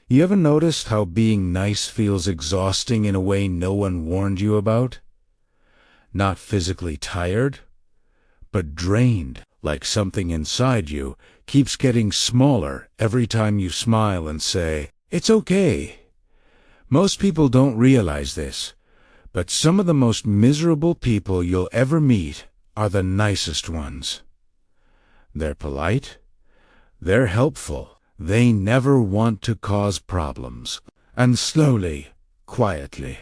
You ever noticed how being nice feels exhausting in a way no one warned you about? Not physically tired, but drained, like something inside you keeps getting smaller every time you smile and say, "It's okay." Most people don't realize this, but some of the most miserable people you'll ever meet are the nicest ones. They're polite, they're helpful, they never want to cause problems, and slowly, quietly,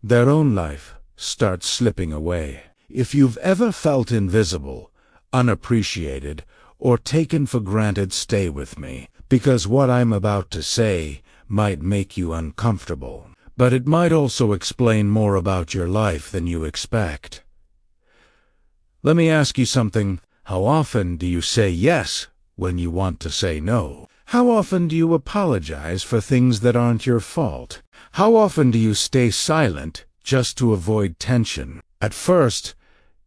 their own life starts slipping away. If you've ever felt invisible, unappreciated, or taken for granted, stay with me, because what I'm about to say might make you uncomfortable, but it might also explain more about your life than you expect. Let me ask you something. How often do you say yes when you want to say no? How often do you apologize for things that aren't your fault? How often do you stay silent just to avoid tension? At first,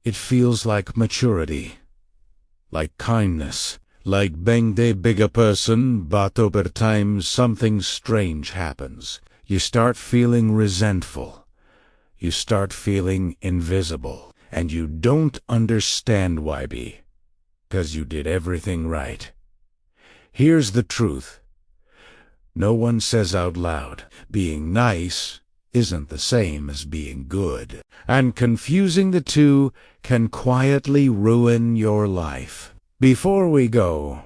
it feels like maturity, like kindness, like being a bigger person, but over time something strange happens. You start feeling resentful. You start feeling invisible. And you don't understand why, because you did everything right. Here's the truth. No one says out loud, being nice isn't the same as being good. And confusing the two can quietly ruin your life. Before we go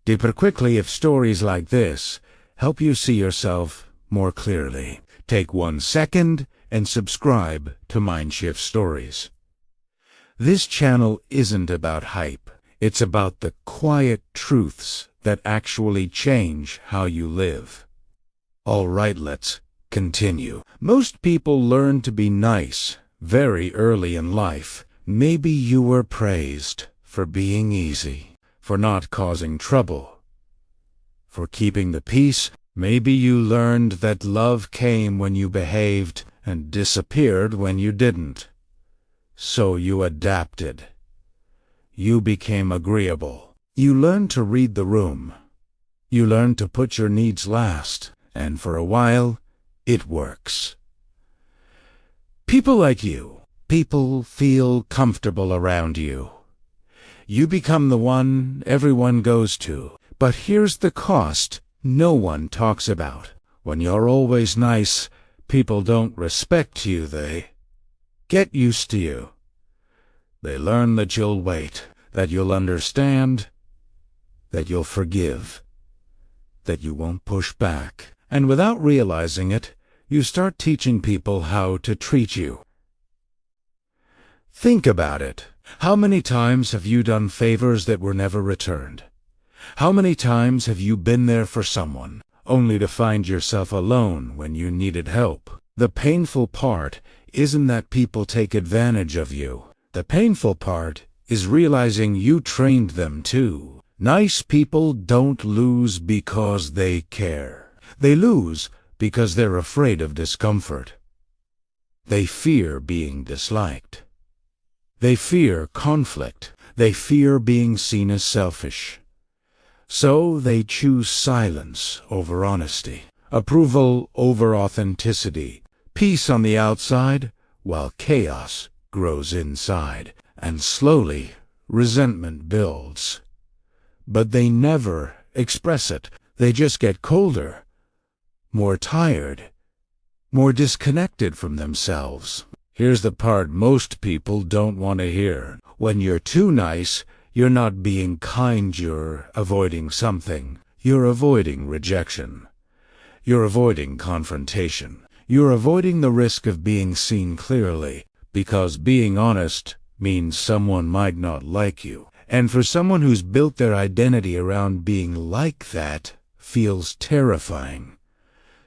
deeper quickly, if stories like this help you see yourself more clearly, take 1 second and subscribe to Mindshift Stories. This channel isn't about hype. It's about the quiet truths that actually change how you live. All right, let's continue. Most people learn to be nice very early in life. Maybe you were praised for being easy, for not causing trouble, for keeping the peace. Maybe you learned that love came when you behaved and disappeared when you didn't. So you adapted. You became agreeable. You learned to read the room. You learned to put your needs last, and for a while, it works. People like you. People feel comfortable around you. You become the one everyone goes to. But here's the cost no one talks about. When you're always nice, people don't respect you. They get used to you. They learn that you'll wait, that you'll understand, that you'll forgive, that you won't push back. And without realizing it, you start teaching people how to treat you. Think about it. How many times have you done favors that were never returned? How many times have you been there for someone, only to find yourself alone when you needed help? The painful part isn't that people take advantage of you. The painful part is realizing you trained them too. Nice people don't lose because they care. They lose because they're afraid of discomfort. They fear being disliked. They fear conflict. They fear being seen as selfish. So they choose silence over honesty, approval over authenticity, peace on the outside while chaos grows inside, and slowly resentment builds. But they never express it. They just get colder, more tired, more disconnected from themselves. Here's the part most people don't want to hear. When you're too nice, you're not being kind, you're avoiding something. You're avoiding rejection. You're avoiding confrontation. You're avoiding the risk of being seen clearly, because being honest means someone might not like you. And for someone who's built their identity around being like that, feels terrifying.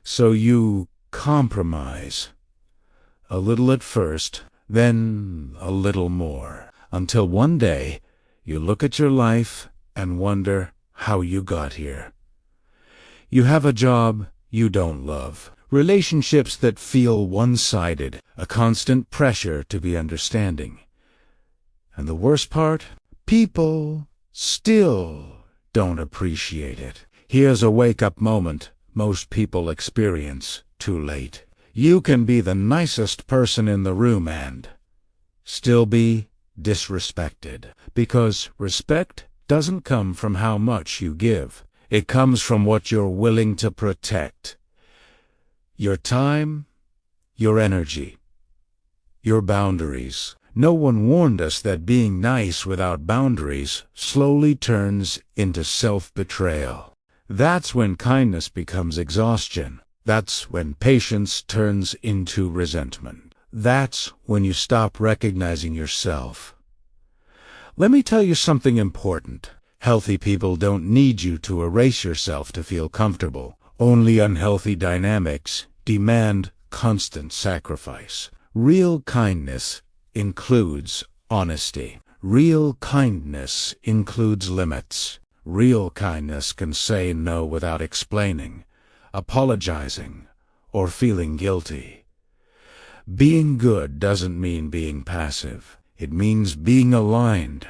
So you compromise. A little at first, then a little more, until one day you look at your life and wonder how you got here. You have a job you don't love, relationships that feel one-sided, a constant pressure to be understanding. And the worst part? People still don't appreciate it. Here's a wake-up moment most people experience too late. You can be the nicest person in the room and still be disrespected, because respect doesn't come from how much you give. It comes from what you're willing to protect. Your time, your energy, your boundaries. No one warned us that being nice without boundaries slowly turns into self-betrayal. That's when kindness becomes exhaustion. That's when patience turns into resentment. That's when you stop recognizing yourself. Let me tell you something important. Healthy people don't need you to erase yourself to feel comfortable. Only unhealthy dynamics demand constant sacrifice. Real kindness includes honesty. Real kindness includes limits. Real kindness can say no without explaining, apologizing, or feeling guilty. Being good doesn't mean being passive. It means being aligned.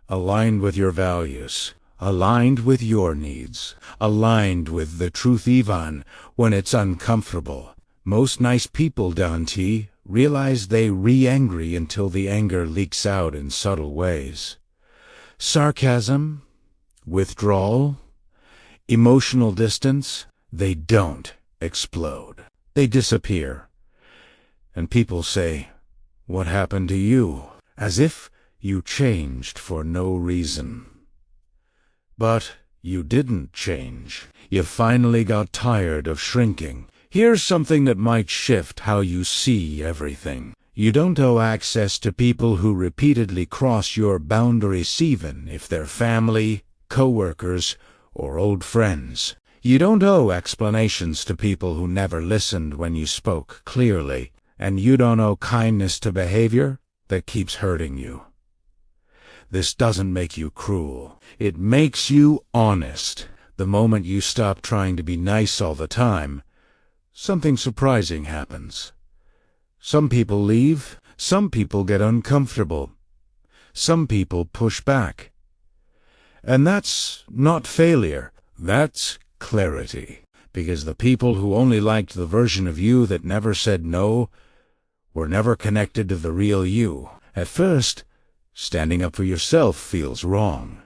Aligned with your values. Aligned with your needs. Aligned with the truth even when it's uncomfortable. Most nice people, Dante, realize they re-angry until the anger leaks out in subtle ways. Sarcasm, withdrawal, emotional distance, they don't explode. They disappear. And people say, "What happened to you?" As if you changed for no reason. But you didn't change. You finally got tired of shrinking. Here's something that might shift how you see everything. You don't owe access to people who repeatedly cross your boundaries, even if they're family, co-workers, or old friends. You don't owe explanations to people who never listened when you spoke clearly. And you don't owe kindness to behavior that keeps hurting you. This doesn't make you cruel. It makes you honest. The moment you stop trying to be nice all the time, something surprising happens. Some people leave. Some people get uncomfortable. Some people push back. And that's not failure. That's clarity. Because the people who only liked the version of you that never said no were never connected to the real you. At first, standing up for yourself feels wrong.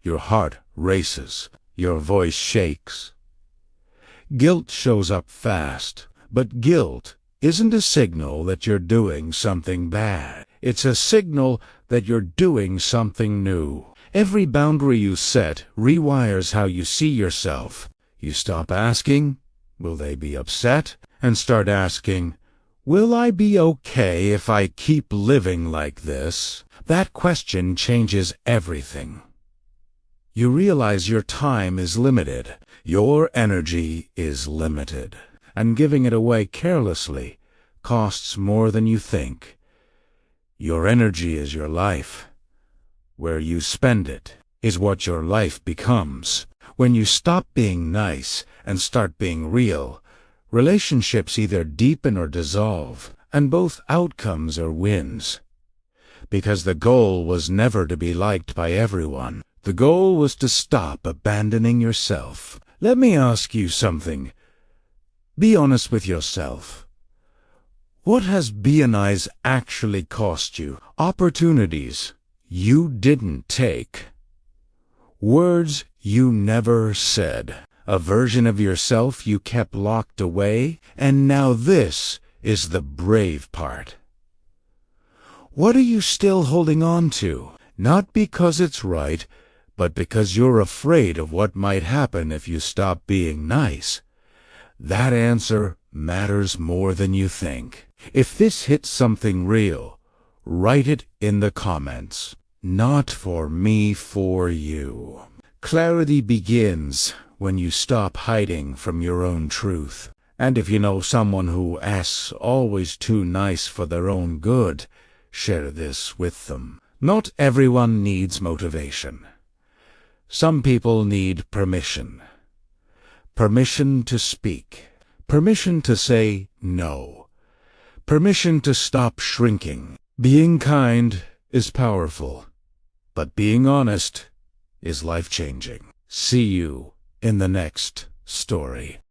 Your heart races. Your voice shakes. Guilt shows up fast, but guilt isn't a signal that you're doing something bad. It's a signal that you're doing something new. Every boundary you set rewires how you see yourself. You stop asking, "Will they be upset?" and start asking, "Will I be okay if I keep living like this?" That question changes everything. You realize your time is limited. Your energy is limited. And giving it away carelessly costs more than you think. Your energy is your life. Where you spend it is what your life becomes. When you stop being nice and start being real, relationships either deepen or dissolve, and both outcomes are wins. Because the goal was never to be liked by everyone. The goal was to stop abandoning yourself. Let me ask you something. Be honest with yourself. What has being nice actually cost you? Opportunities you didn't take. Words you never said. A version of yourself you kept locked away. And now this is the brave part. What are you still holding on to? Not because it's right, but because you're afraid of what might happen if you stop being nice. That answer matters more than you think. If this hits something real, write it in the comments. Not for me, for you. Clarity begins when you stop hiding from your own truth. And if you know someone who asks always too nice for their own good, share this with them. Not everyone needs motivation. Some people need permission. Permission to speak. Permission to say no. Permission to stop shrinking. Being kind is powerful, but being honest is life-changing. See you in the next story.